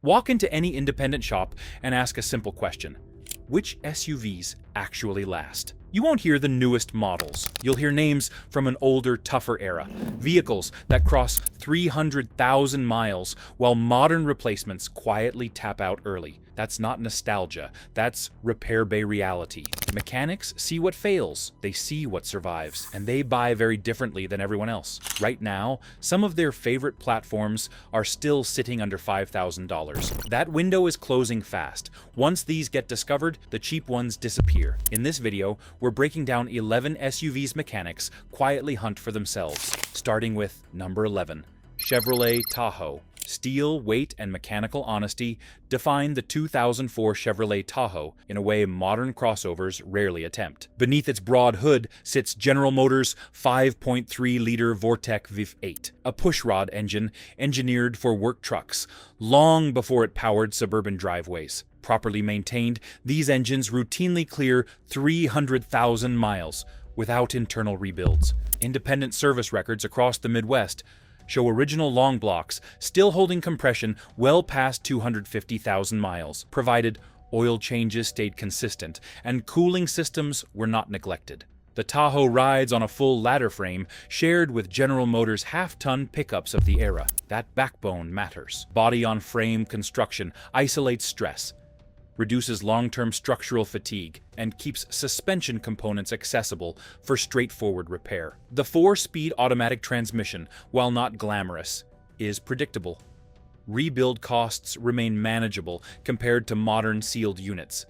Walk into any independent shop and ask a simple question: which SUVs actually last? You won't hear the newest models. You'll hear names from an older, tougher era. Vehicles that cross 300,000 miles, while modern replacements quietly tap out early. That's not nostalgia. That's repair bay reality. Mechanics see what fails, they see what survives, and they buy very differently than everyone else. Right now, some of their favorite platforms are still sitting under $5,000. That window is closing fast. Once these get discovered, the cheap ones disappear. In this video, we're breaking down 11 SUVs mechanics quietly hunt for themselves, starting with number 11, Chevrolet Tahoe. Steel, weight, and mechanical honesty define the 2004 Chevrolet Tahoe in a way modern crossovers rarely attempt. Beneath its broad hood sits General Motors' 5.3-liter Vortec VIF8, a pushrod engine engineered for work trucks, long before it powered suburban driveways. Properly maintained, these engines routinely clear 300,000 miles without internal rebuilds. Independent service records across the Midwest show original long blocks still holding compression well past 250,000 miles, provided oil changes stayed consistent and cooling systems were not neglected. The Tahoe rides on a full ladder frame shared with General Motors' half-ton pickups of the era. That backbone matters. Body-on-frame construction isolates stress, reduces long-term structural fatigue, and keeps suspension components accessible for straightforward repair. The 4-speed automatic transmission, while not glamorous, is predictable. Rebuild costs remain manageable compared to modern sealed units,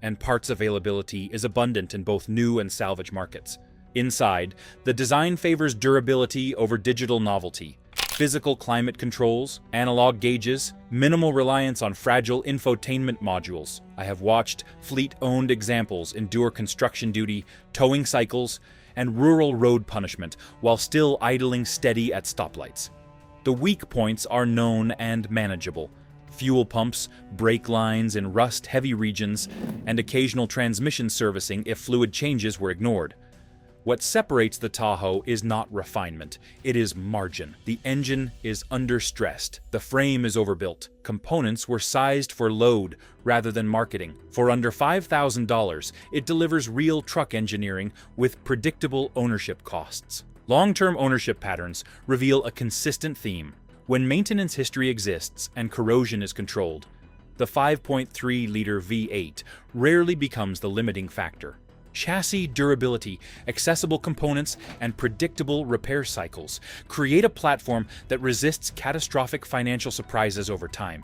and parts availability is abundant in both new and salvage markets. Inside, the design favors durability over digital novelty. Physical climate controls, analog gauges, minimal reliance on fragile infotainment modules. I have watched fleet-owned examples endure construction duty, towing cycles, and rural road punishment while still idling steady at stoplights. The weak points are known and manageable: fuel pumps, brake lines in rust-heavy regions, and occasional transmission servicing if fluid changes were ignored. What separates the Tahoe is not refinement, it is margin. The engine is understressed, the frame is overbuilt, components were sized for load rather than marketing. For under $5,000, it delivers real truck engineering with predictable ownership costs. Long-term ownership patterns reveal a consistent theme. When maintenance history exists and corrosion is controlled, the 5.3-liter V8 rarely becomes the limiting factor. Chassis durability, accessible components, and predictable repair cycles create a platform that resists catastrophic financial surprises over time.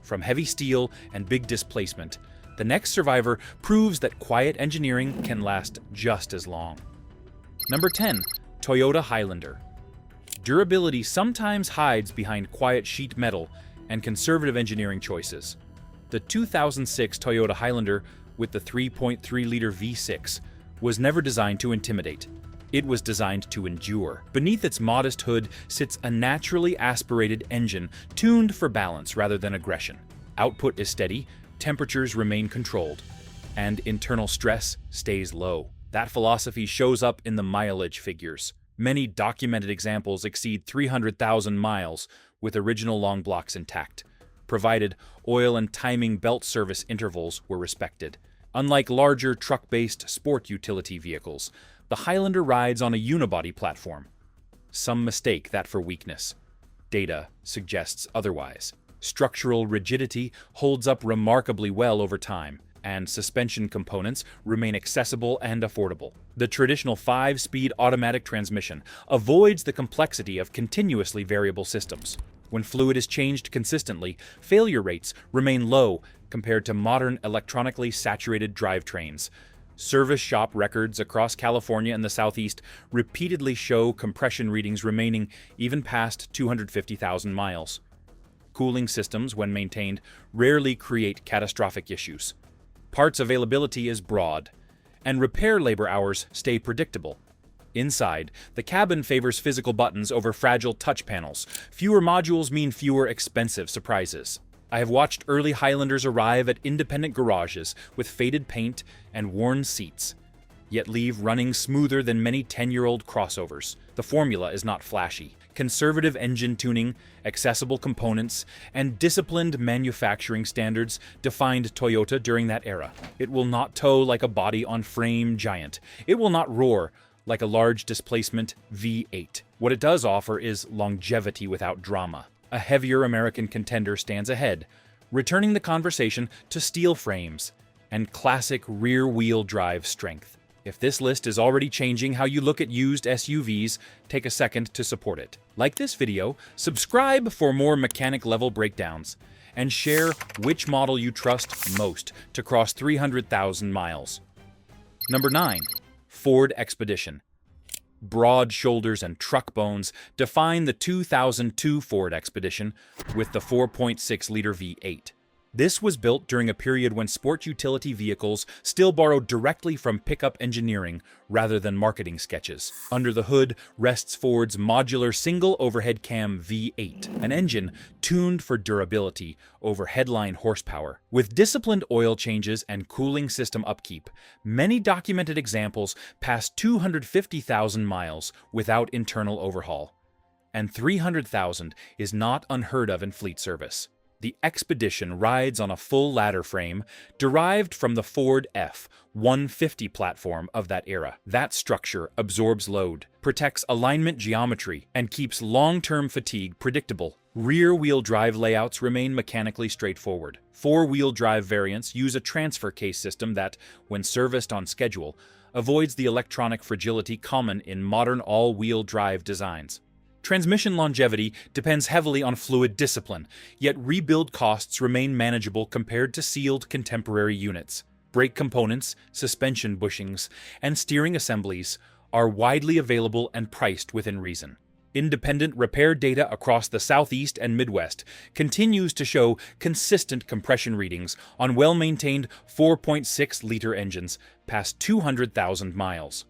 From heavy steel and big displacement, the next survivor proves that quiet engineering can last just as long. Number 10, Toyota Highlander. Durability sometimes hides behind quiet sheet metal and conservative engineering choices. The 2006 Toyota Highlander with the 3.3-liter V6 was never designed to intimidate. It was designed to endure. Beneath its modest hood sits a naturally aspirated engine tuned for balance rather than aggression. Output is steady, temperatures remain controlled, and internal stress stays low. That philosophy shows up in the mileage figures. Many documented examples exceed 300,000 miles with original long blocks intact, provided oil and timing belt service intervals were respected. Unlike larger truck-based sport utility vehicles, the Highlander rides on a unibody platform. Some mistake that for weakness. Data suggests otherwise. Structural rigidity holds up remarkably well over time, and suspension components remain accessible and affordable. The traditional 5-speed automatic transmission avoids the complexity of continuously variable systems. When fluid is changed consistently, failure rates remain low compared to modern electronically saturated drivetrains. Service shop records across California and the Southeast repeatedly show compression readings remaining even past 250,000 miles. Cooling systems, when maintained, rarely create catastrophic issues. Parts availability is broad, and repair labor hours stay predictable. Inside, the cabin favors physical buttons over fragile touch panels. Fewer modules mean fewer expensive surprises. I have watched early Highlanders arrive at independent garages with faded paint and worn seats, yet leave running smoother than many 10-year-old crossovers. The formula is not flashy. Conservative engine tuning, accessible components, and disciplined manufacturing standards defined Toyota during that era. It will not tow like a body-on-frame giant. It will not roar like a large displacement V8. What it does offer is longevity without drama. A heavier American contender stands ahead, returning the conversation to steel frames and classic rear-wheel drive strength. If this list is already changing how you look at used SUVs, take a second to support it. Like this video, subscribe for more mechanic-level breakdowns, and share which model you trust most to cross 300,000 miles. Number 9. Ford Expedition. Broad shoulders and truck bones define the 2002 Ford Expedition with the 4.6-liter V8. This was built during a period when sport utility vehicles still borrowed directly from pickup engineering rather than marketing sketches. Under the hood rests Ford's modular single overhead cam V8, an engine tuned for durability over headline horsepower. With disciplined oil changes and cooling system upkeep, many documented examples passed 250,000 miles without internal overhaul, and 300,000 is not unheard of in fleet service. The Expedition rides on a full ladder frame derived from the Ford F-150 platform of that era. That structure absorbs load, protects alignment geometry, and keeps long-term fatigue predictable. Rear-wheel drive layouts remain mechanically straightforward. Four-wheel drive variants use a transfer case system that, when serviced on schedule, avoids the electronic fragility common in modern all-wheel drive designs. Transmission longevity depends heavily on fluid discipline, yet rebuild costs remain manageable compared to sealed contemporary units. Brake components, suspension bushings, and steering assemblies are widely available and priced within reason. Independent repair data across the Southeast and Midwest continues to show consistent compression readings on well-maintained 4.6-liter engines past 200,000 miles.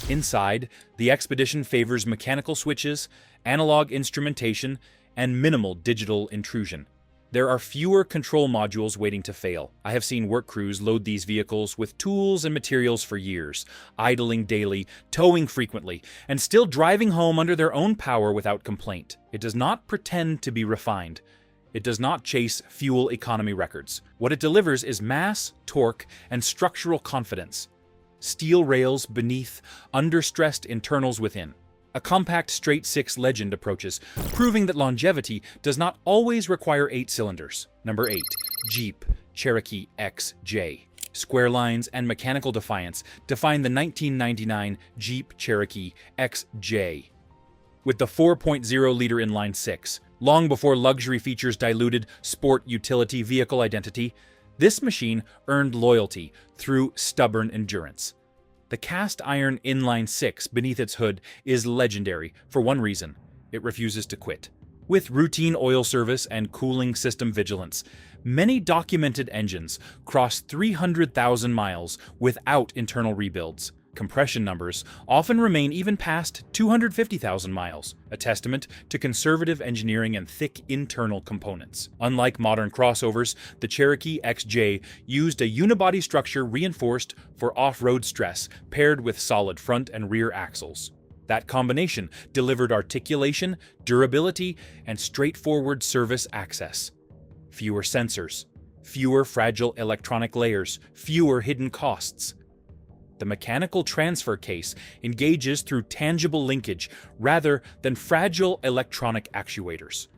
Inside, the Expedition favors mechanical switches, analog instrumentation, and minimal digital intrusion. There are fewer control modules waiting to fail. I have seen work crews load these vehicles with tools and materials for years, idling daily, towing frequently, and still driving home under their own power without complaint. It does not pretend to be refined. It does not chase fuel economy records. What it delivers is mass, torque, and structural confidence. Steel rails beneath, understressed internals within. A compact straight-six legend approaches, proving that longevity does not always require 8 cylinders. Number 8. Jeep Cherokee XJ. Square lines and mechanical defiance define the 1999 Jeep Cherokee XJ. With the 4.0-liter inline-six, long before luxury features diluted sport utility vehicle identity, this machine earned loyalty through stubborn endurance. The cast-iron inline-six beneath its hood is legendary for one reason: it refuses to quit. With routine oil service and cooling system vigilance, many documented engines cross 300,000 miles without internal rebuilds. Compression numbers often remain even past 250,000 miles, a testament to conservative engineering and thick internal components. Unlike modern crossovers, the Cherokee XJ used a unibody structure reinforced for off-road stress paired with solid front and rear axles. That combination delivered articulation, durability, and straightforward service access. Fewer sensors, fewer fragile electronic layers, fewer hidden costs. The mechanical transfer case engages through tangible linkage rather than fragile electronic actuators.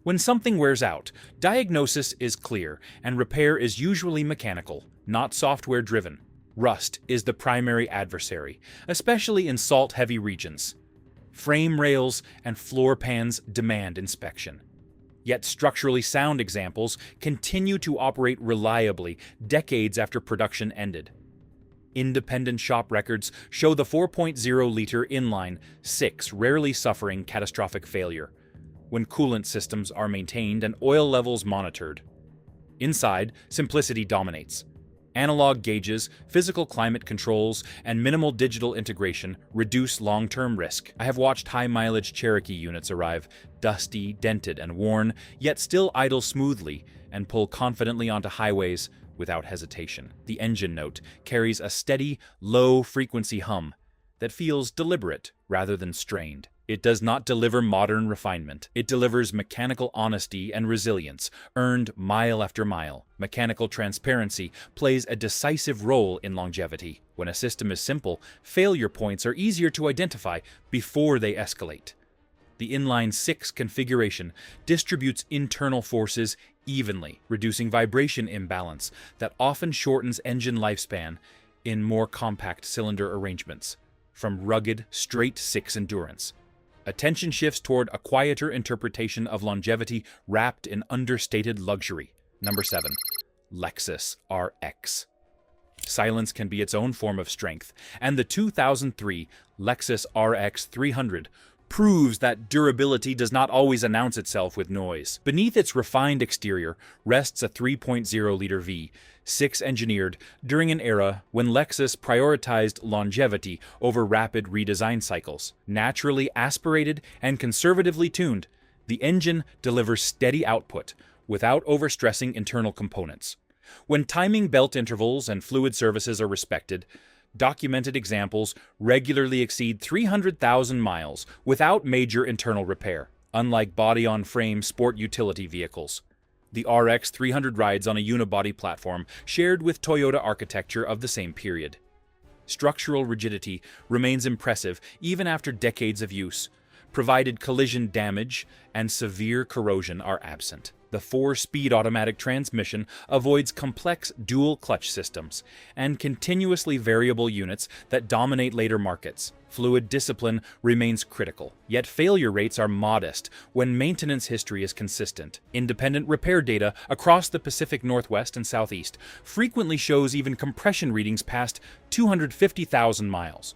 When something wears out, diagnosis is clear and repair is usually mechanical, not software-driven. Rust is the primary adversary, especially in salt-heavy regions. Frame rails and floor pans demand inspection. Yet structurally sound examples continue to operate reliably decades after production ended. Independent shop records show the 4.0-liter inline-six rarely suffering catastrophic failure when coolant systems are maintained and oil levels monitored. Inside, simplicity dominates. Analog gauges, physical climate controls, and minimal digital integration reduce long-term risk. I have watched high-mileage Cherokee units arrive, dusty, dented, and worn, yet still idle smoothly and pull confidently onto highways without hesitation. The engine note carries a steady, low-frequency hum that feels deliberate rather than strained. It does not deliver modern refinement. It delivers mechanical honesty and resilience, earned mile after mile. Mechanical transparency plays a decisive role in longevity. When a system is simple, failure points are easier to identify before they escalate. The inline-6 configuration distributes internal forces evenly, reducing vibration imbalance that often shortens engine lifespan in more compact cylinder arrangements, from rugged, straight-6 endurance. Attention shifts toward a quieter interpretation of longevity wrapped in understated luxury. Number 7. Lexus RX. Silence can be its own form of strength, and the 2003 Lexus RX 300 proves that durability does not always announce itself with noise. Beneath its refined exterior rests a 3.0-liter V6 engineered during an era when Lexus prioritized longevity over rapid redesign cycles. Naturally aspirated and conservatively tuned, the engine delivers steady output without overstressing internal components. When timing belt intervals and fluid services are respected, documented examples regularly exceed 300,000 miles without major internal repair, unlike body-on-frame sport utility vehicles. The RX 300 rides on a unibody platform shared with Toyota architecture of the same period. Structural rigidity remains impressive even after decades of use, provided collision damage and severe corrosion are absent. The 4-speed automatic transmission avoids complex dual-clutch systems and continuously variable units that dominate later markets. Fluid discipline remains critical, yet failure rates are modest when maintenance history is consistent. Independent repair data across the Pacific Northwest and Southeast frequently shows even compression readings past 250,000 miles.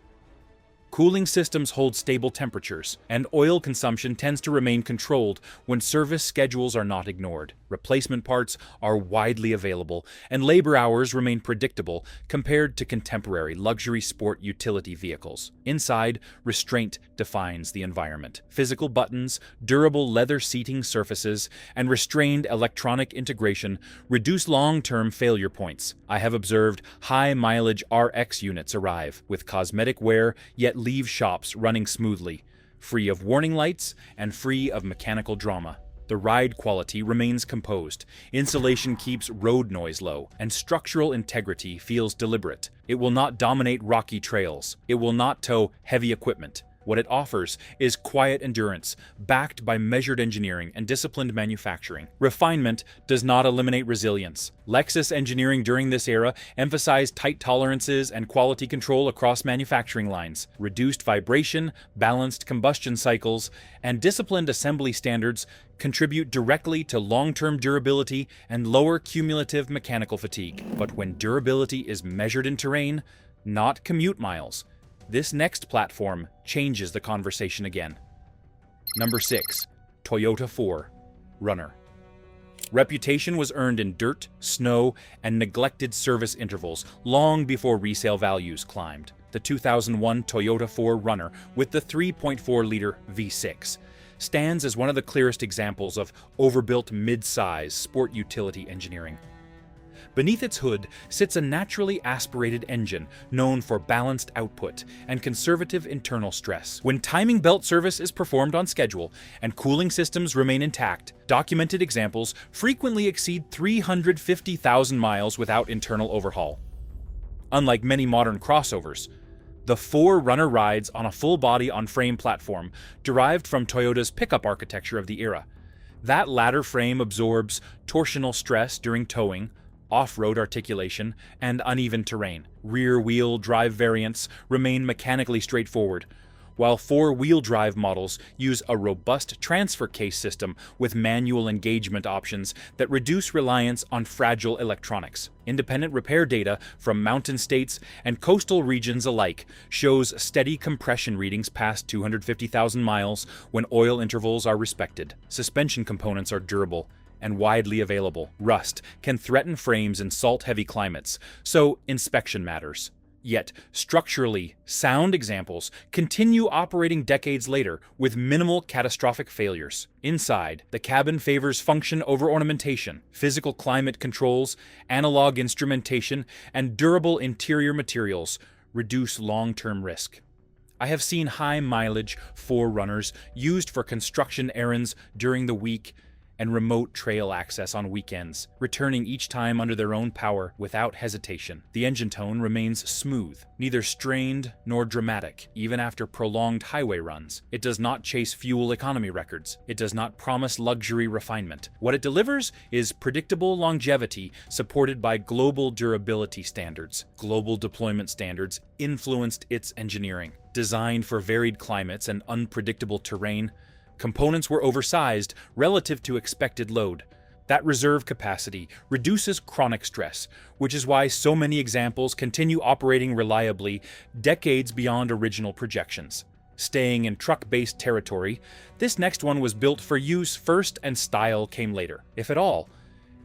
Cooling systems hold stable temperatures, and oil consumption tends to remain controlled when service schedules are not ignored. Replacement parts are widely available, and labor hours remain predictable compared to contemporary luxury sport utility vehicles. Inside, restraint defines the environment. Physical buttons, durable leather seating surfaces, and restrained electronic integration reduce long-term failure points. I have observed high-mileage RX units arrive with cosmetic wear, yet leave shops running smoothly, free of warning lights and free of mechanical drama. The ride quality remains composed, insulation keeps road noise low, and structural integrity feels deliberate. It will not dominate rocky trails. It will not tow heavy equipment. What it offers is quiet endurance, backed by measured engineering and disciplined manufacturing. Refinement does not eliminate resilience. Lexus engineering during this era emphasized tight tolerances and quality control across manufacturing lines. Reduced vibration, balanced combustion cycles, and disciplined assembly standards contribute directly to long-term durability and lower cumulative mechanical fatigue. But when durability is measured in terrain, not commute miles, this next platform changes the conversation again. Number 6. Toyota 4 Runner. Reputation was earned in dirt, snow, and neglected service intervals long before resale values climbed. The 2001 Toyota 4 Runner with the 3.4-liter V6 stands as one of the clearest examples of overbuilt mid-size sport utility engineering. Beneath its hood sits a naturally aspirated engine known for balanced output and conservative internal stress. When timing belt service is performed on schedule and cooling systems remain intact, documented examples frequently exceed 350,000 miles without internal overhaul. Unlike many modern crossovers, the 4 Runner rides on a full-body on-frame platform derived from Toyota's pickup architecture of the era. That latter frame absorbs torsional stress during towing, off-road articulation, and uneven terrain. Rear-wheel drive variants remain mechanically straightforward, while 4-wheel drive models use a robust transfer case system with manual engagement options that reduce reliance on fragile electronics. Independent repair data from mountain states and coastal regions alike shows steady compression readings past 250,000 miles when oil intervals are respected. Suspension components are durable and widely available. Rust can threaten frames in salt-heavy climates, so inspection matters. Yet, structurally sound examples continue operating decades later with minimal catastrophic failures. Inside, the cabin favors function over ornamentation. Physical climate controls, analog instrumentation, and durable interior materials reduce long-term risk. I have seen high-mileage 4Runners used for construction errands during the week and remote trail access on weekends, returning each time under their own power without hesitation. The engine tone remains smooth, neither strained nor dramatic, even after prolonged highway runs. It does not chase fuel economy records. It does not promise luxury refinement. What it delivers is predictable longevity supported by global durability standards. Global deployment standards influenced its engineering. Designed for varied climates and unpredictable terrain, components were oversized relative to expected load. That reserve capacity reduces chronic stress, which is why so many examples continue operating reliably decades beyond original projections. Staying in truck-based territory, this next one was built for use first and style came later, if at all.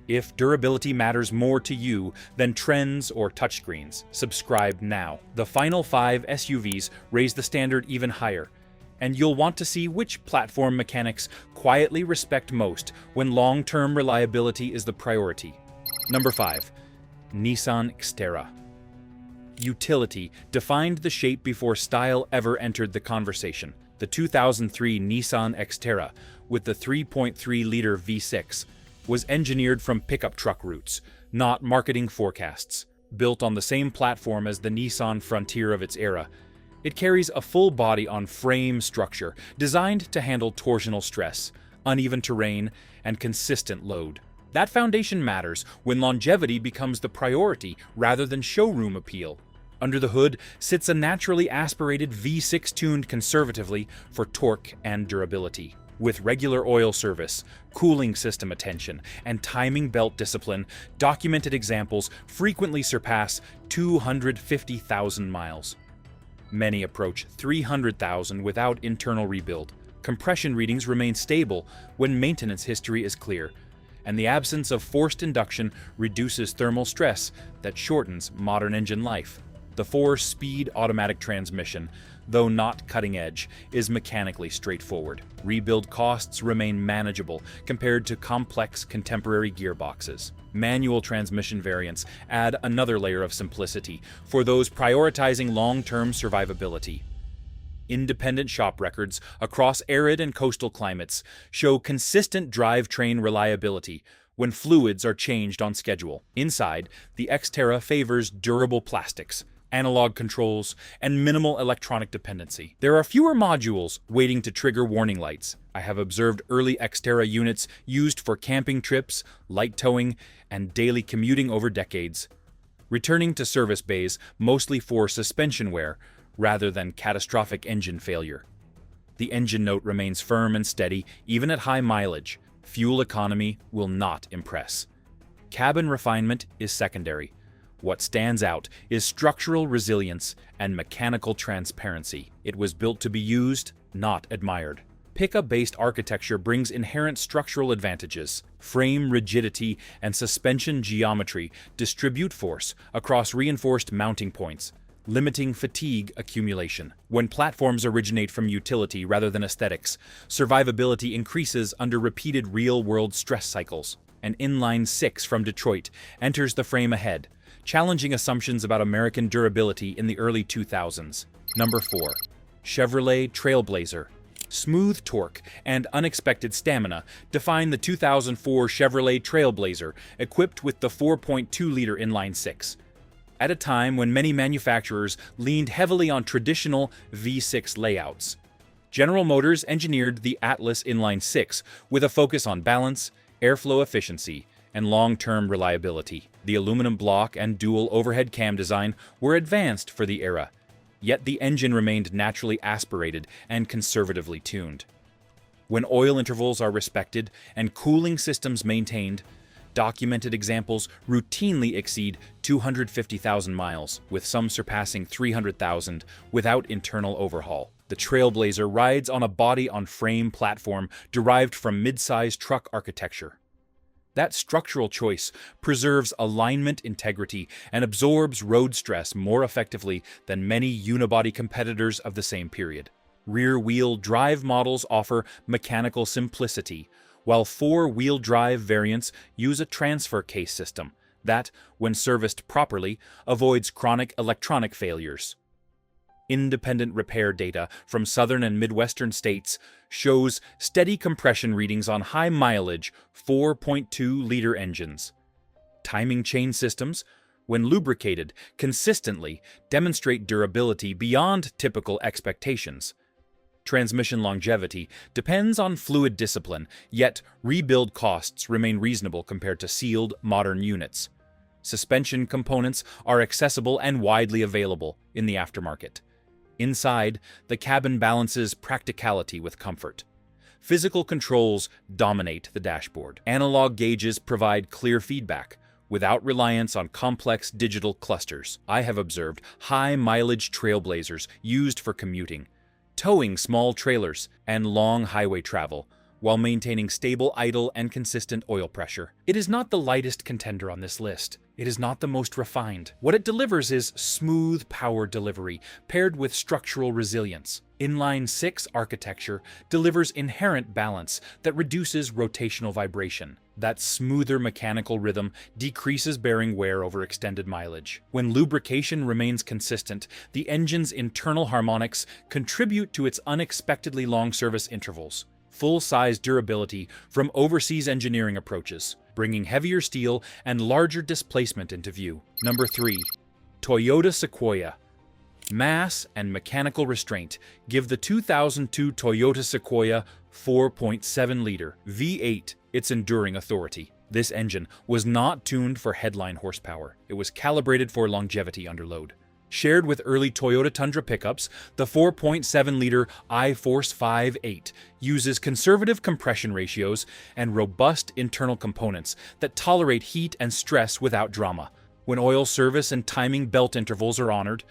If durability matters more to you than trends or touchscreens, subscribe now. The final 5 SUVs raise the standard even higher, and you'll want to see which platform mechanics quietly respect most when long-term reliability is the priority. Number 5. Nissan Xterra. Utility defined the shape before style ever entered the conversation. The 2003 Nissan Xterra, with the 3.3-liter V6, was engineered from pickup truck roots, not marketing forecasts. Built on the same platform as the Nissan Frontier of its era, it carries a full body-on-frame structure designed to handle torsional stress, uneven terrain, and consistent load. That foundation matters when longevity becomes the priority rather than showroom appeal. Under the hood sits a naturally aspirated V6 tuned conservatively for torque and durability. With regular oil service, cooling system attention, and timing belt discipline, documented examples frequently surpass 250,000 miles. Many approach 300,000 without internal rebuild. Compression readings remain stable when maintenance history is clear, and the absence of forced induction reduces thermal stress that shortens modern engine life. The 4-speed automatic transmission, though not cutting-edge, is mechanically straightforward. Rebuild costs remain manageable compared to complex contemporary gearboxes. Manual transmission variants add another layer of simplicity for those prioritizing long-term survivability. Independent shop records across arid and coastal climates show consistent drivetrain reliability when fluids are changed on schedule. Inside, the Xterra favors durable plastics, analog controls, and minimal electronic dependency. There are fewer modules waiting to trigger warning lights. I have observed early Xterra units used for camping trips, light towing, and daily commuting over decades, returning to service bays mostly for suspension wear rather than catastrophic engine failure. The engine note remains firm and steady even at high mileage. Fuel economy will not impress. Cabin refinement is secondary. What stands out is structural resilience and mechanical transparency. It was built to be used, not admired. Pickup-based architecture brings inherent structural advantages. Frame rigidity and suspension geometry distribute force across reinforced mounting points, limiting fatigue accumulation. When platforms originate from utility rather than aesthetics, survivability increases under repeated real-world stress cycles. An inline 6 from Detroit enters the frame ahead, challenging assumptions about American durability in the early 2000s. Number 4. Chevrolet Trailblazer. Smooth torque and unexpected stamina define the 2004 Chevrolet Trailblazer, equipped with the 4.2-liter inline 6. At a time when many manufacturers leaned heavily on traditional V6 layouts, General Motors engineered the Atlas inline 6 with a focus on balance, airflow efficiency, and long-term reliability. The aluminum block and dual overhead cam design were advanced for the era, yet the engine remained naturally aspirated and conservatively tuned. When oil intervals are respected and cooling systems maintained, documented examples routinely exceed 250,000 miles, with some surpassing 300,000 without internal overhaul. The Trailblazer rides on a body-on-frame platform derived from mid-size truck architecture. That structural choice preserves alignment integrity and absorbs road stress more effectively than many unibody competitors of the same period. Rear-wheel drive models offer mechanical simplicity, while four-wheel drive variants use a transfer case system that, when serviced properly, avoids chronic electronic failures. Independent repair data from southern and midwestern states shows steady compression readings on high-mileage 4.2-liter engines. Timing chain systems, when lubricated consistently, demonstrate durability beyond typical expectations. Transmission longevity depends on fluid discipline, yet rebuild costs remain reasonable compared to sealed, modern units. Suspension components are accessible and widely available in the aftermarket. Inside, the cabin balances practicality with comfort. Physical controls dominate the dashboard. Analog gauges provide clear feedback, without reliance on complex digital clusters. I have observed high-mileage trailblazers used for commuting, towing small trailers, and long highway travel, while maintaining stable idle and consistent oil pressure. It is not the lightest contender on this list. It is not the most refined. What it delivers is smooth power delivery, paired with structural resilience. Inline-6 architecture delivers inherent balance that reduces rotational vibration. That smoother mechanical rhythm decreases bearing wear over extended mileage. When lubrication remains consistent, the engine's internal harmonics contribute to its unexpectedly long service intervals. Full-size durability from overseas engineering approaches, bringing heavier steel and larger displacement into view. Number 3. Toyota Sequoia. Mass and mechanical restraint give the 2002 Toyota Sequoia 4.7-liter V8 its enduring authority. This engine was not tuned for headline horsepower. It was calibrated for longevity under load. Shared with early Toyota Tundra pickups, the 4.7-liter iForce 5.8 uses conservative compression ratios and robust internal components that tolerate heat and stress without drama. When oil service and timing belt intervals are honored,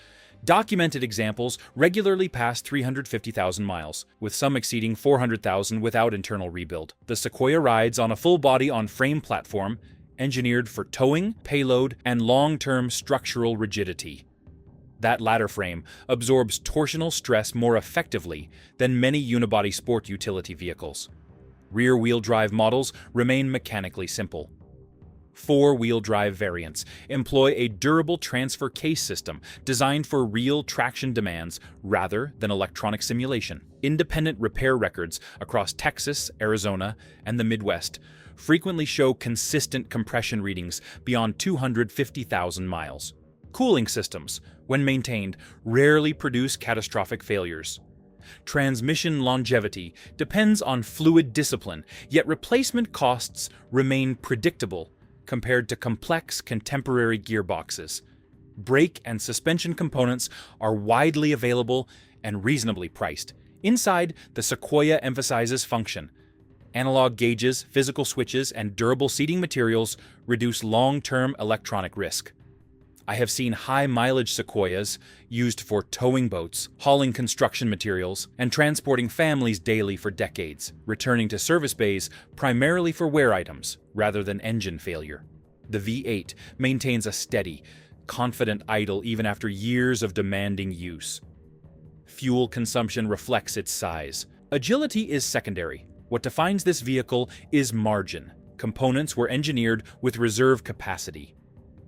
documented examples regularly pass 350,000 miles, with some exceeding 400,000 without internal rebuild. The Sequoia rides on a full-body on-frame platform, engineered for towing, payload, and long-term structural rigidity. That latter frame absorbs torsional stress more effectively than many unibody sport utility vehicles. Rear-wheel drive models remain mechanically simple. Four-wheel drive variants employ a durable transfer case system designed for real traction demands rather than electronic simulation. Independent repair records across Texas, Arizona, and the Midwest frequently show consistent compression readings beyond 250,000 miles. Cooling systems, when maintained, rarely produce catastrophic failures. Transmission longevity depends on fluid discipline, yet replacement costs remain predictable compared to complex contemporary gearboxes. Brake and suspension components are widely available and reasonably priced. Inside, the Sequoia emphasizes function. Analog gauges, physical switches, and durable seating materials reduce long-term electronic risk. I have seen high-mileage Sequoias used for towing boats, hauling construction materials, and transporting families daily for decades, returning to service bays primarily for wear items rather than engine failure. The V8 maintains a steady, confident idle even after years of demanding use. Fuel consumption reflects its size. Agility is secondary. What defines this vehicle is margin. Components were engineered with reserve capacity.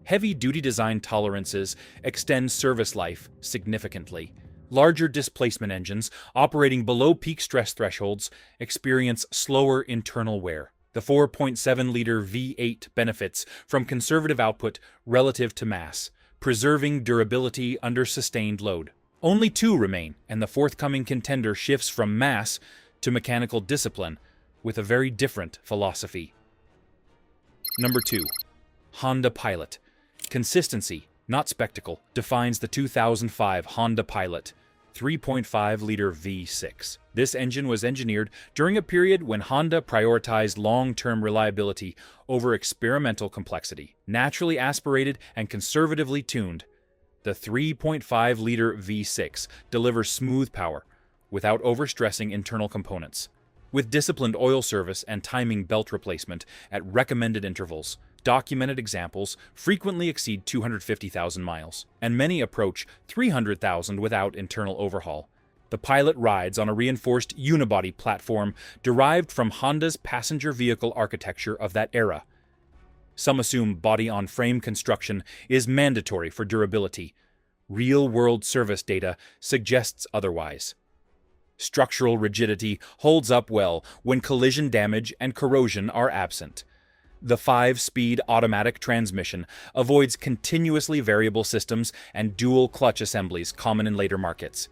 Heavy-duty design tolerances extend service life significantly. Larger displacement engines, operating below peak stress thresholds, experience slower internal wear. The 4.7-liter V8 benefits from conservative output relative to mass, preserving durability under sustained load. Only two remain, and the forthcoming contender shifts from mass to mechanical discipline with a very different philosophy. Number 2. Honda Pilot. Consistency, not spectacle, defines the 2005 Honda Pilot 3.5-liter V6. This engine was engineered during a period when Honda prioritized long-term reliability over experimental complexity. Naturally aspirated and conservatively tuned, the 3.5-liter V6 delivers smooth power without overstressing internal components. With disciplined oil service and timing belt replacement at recommended intervals, documented examples frequently exceed 250,000 miles, and many approach 300,000 without internal overhaul. The Pilot rides on a reinforced unibody platform derived from Honda's passenger vehicle architecture of that era. Some assume body-on-frame construction is mandatory for durability, Real-world service data suggests otherwise. Structural rigidity holds up well when collision damage and corrosion are absent. The 5-speed automatic transmission avoids continuously variable systems and dual clutch assemblies common in later markets.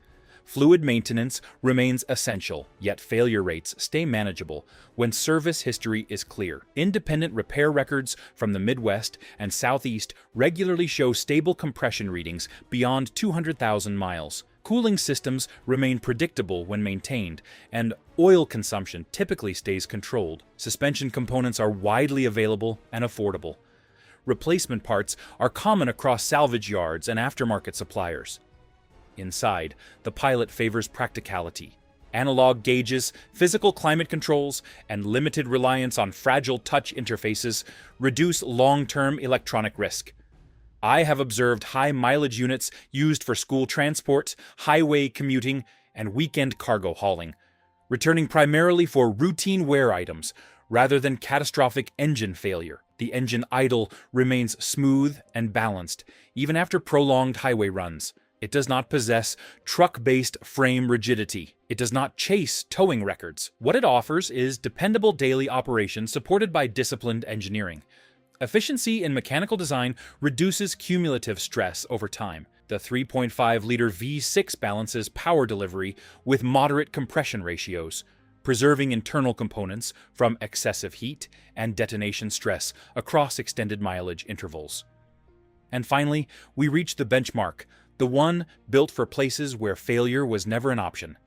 Fluid maintenance remains essential, yet failure rates stay manageable when service history is clear. Independent repair records from the Midwest and Southeast regularly show stable compression readings beyond 200,000 miles. Cooling systems remain predictable when maintained, and oil consumption typically stays controlled. Suspension components are widely available and affordable. Replacement parts are common across salvage yards and aftermarket suppliers. Inside, the pilot favors practicality. Analog gauges, physical climate controls, and limited reliance on fragile touch interfaces reduce long-term electronic risk. I have observed high-mileage units used for school transport, highway commuting, and weekend cargo hauling, returning primarily for routine wear items rather than catastrophic engine failure. The engine idle remains smooth and balanced, even after prolonged highway runs. It does not possess truck-based frame rigidity. It does not chase towing records. What it offers is dependable daily operation supported by disciplined engineering. Efficiency in mechanical design reduces cumulative stress over time. The 3.5-liter V6 balances power delivery with moderate compression ratios, preserving internal components from excessive heat and detonation stress across extended mileage intervals. And finally, we reach the benchmark, the one built for places where failure was never an option.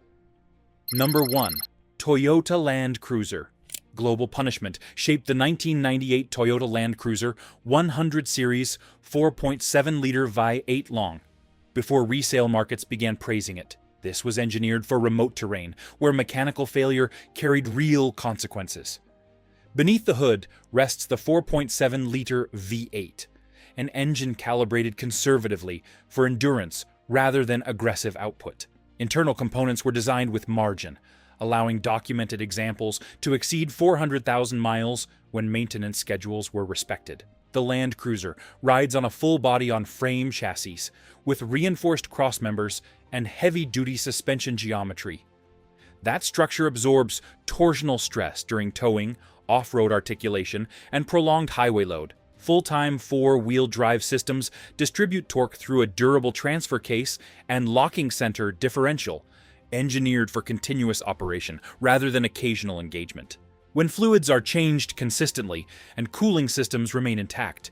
Number 1. Toyota Land Cruiser. Global Punishment shaped the 1998 Toyota Land Cruiser 100 Series 4.7-liter V8 long, before resale markets began praising it. This was engineered for remote terrain, where mechanical failure carried real consequences. Beneath the hood rests the 4.7-liter V8, an engine calibrated conservatively for endurance rather than aggressive output. Internal components were designed with margin, allowing documented examples to exceed 400,000 miles when maintenance schedules were respected. The Land Cruiser rides on a full body-on-frame chassis with reinforced crossmembers and heavy-duty suspension geometry. That structure absorbs torsional stress during towing, off-road articulation, and prolonged highway load. Full-time 4-wheel drive systems distribute torque through a durable transfer case and locking center differential, engineered for continuous operation rather than occasional engagement. When fluids are changed consistently and cooling systems remain intact,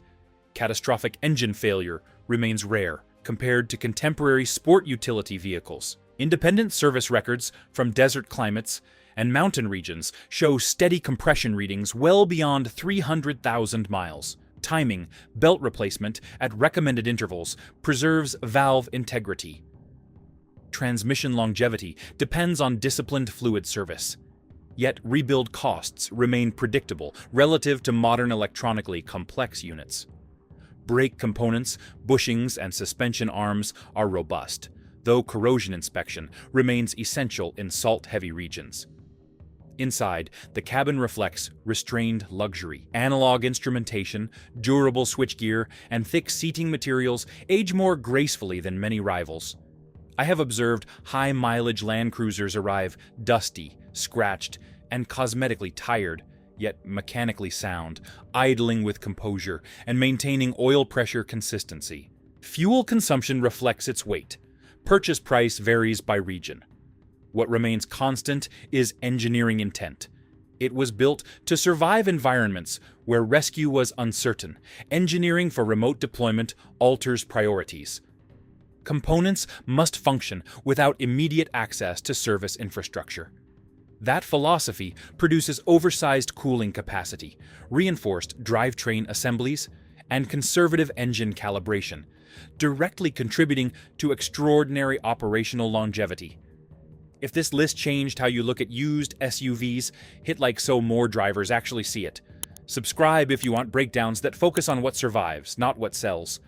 catastrophic engine failure remains rare compared to contemporary sport utility vehicles. Independent service records from desert climates and mountain regions show steady compression readings well beyond 300,000 miles. Timing, belt replacement at recommended intervals preserves valve integrity. Transmission longevity depends on disciplined fluid service. Yet rebuild costs remain predictable relative to modern electronically complex units. Brake components, bushings, and suspension arms are robust, though corrosion inspection remains essential in salt-heavy regions. Inside, the cabin reflects restrained luxury. Analog instrumentation, durable switchgear, and thick seating materials age more gracefully than many rivals. I have observed high-mileage Land Cruisers arrive dusty, scratched, and cosmetically tired, yet mechanically sound, idling with composure and maintaining oil pressure consistency. Fuel consumption reflects its weight. Purchase price varies by region. What remains constant is engineering intent. It was built to survive environments where rescue was uncertain. Engineering for remote deployment alters priorities. Components must function without immediate access to service infrastructure. That philosophy produces oversized cooling capacity, reinforced drivetrain assemblies, and conservative engine calibration, directly contributing to extraordinary operational longevity. If this list changed how you look at used SUVs, hit like so more drivers actually see it. Subscribe if you want breakdowns that focus on what survives, not what sells.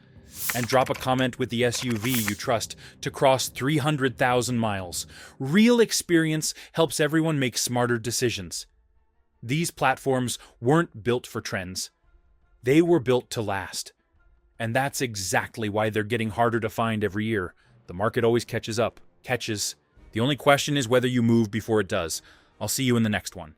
And drop a comment with the SUV you trust to cross 300,000 miles. Real experience helps everyone make smarter decisions. These platforms weren't built for trends. They were built to last. And that's exactly why they're getting harder to find every year. The market always catches up. Catches. The only question is whether you move before it does. I'll see you in the next one.